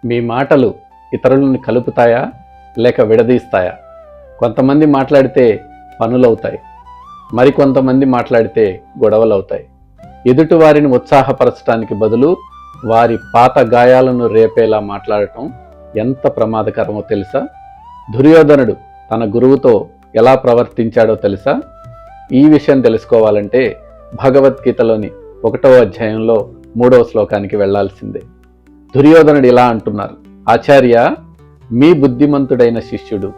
మీ మాటలు ఇతరులను కలుపుతాయా లేక విడదీస్తాయా? కొంతమంది మాట్లాడితే పనులవుతాయి, మరికొంతమంది మాట్లాడితే గొడవలవుతాయి. ఎదుటివారిని ఉత్సాహపరచడానికి బదులు వారి పాత గాయాలను రేపేలా మాట్లాడటం ఎంత ప్రమాదకరమో తెలుసా? దుర్యోధనుడు తన గురువుతో ఎలా ప్రవర్తించాడో తెలుసా? ఈ విషయం తెలుసుకోవాలంటే భగవద్గీతలోని 1వ అధ్యాయంలో 3వ శ్లోకానికి వెళ్లాల్సిందే. దుర్యోధనుడు ఇలా అంటున్నారు: ఆచార్య, మీ బుద్ధిమంతుడైన శిష్యుడు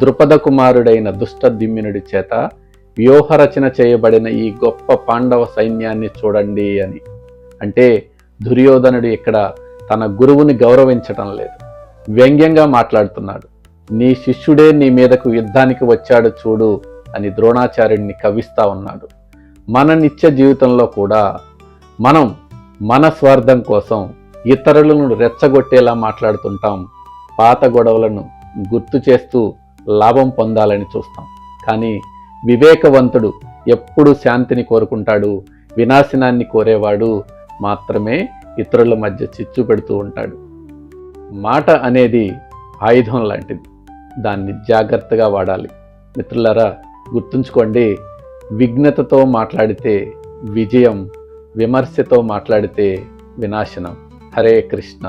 ద్రుపద కుమారుడైన దుష్టద్యుమ్నుడి చేత వ్యూహరచన చేయబడిన ఈ గొప్ప పాండవ సైన్యాన్ని చూడండి అని. అంటే దుర్యోధనుడు ఇక్కడ తన గురువుని గౌరవించటం లేదు, వ్యంగ్యంగా మాట్లాడుతున్నాడు. నీ శిష్యుడే నీ మీదకు యుద్ధానికి వచ్చాడు చూడు అని ద్రోణాచార్యుడిని కవిస్తా ఉన్నాడు. మన నిత్య జీవితంలో కూడా మనం మన స్వార్థం కోసం ఇతరులను రెచ్చగొట్టేలా మాట్లాడుతుంటాం. పాత గొడవలను గుర్తు చేస్తూ లాభం పొందాలని చూస్తాం. కానీ వివేకవంతుడు ఎప్పుడు శాంతిని కోరుకుంటాడు. వినాశనాన్ని కోరేవాడు మాత్రమే ఇతరుల మధ్య చిచ్చు పెడుతూ ఉంటాడు. మాట అనేది ఆయుధం లాంటిది, దాన్ని జాగ్రత్తగా వాడాలి. మిత్రులారా, గుర్తుంచుకోండి, విఘ్నతతో మాట్లాడితే విజయం, విమర్శతో మాట్లాడితే వినాశనం. హరే కృష్ణ.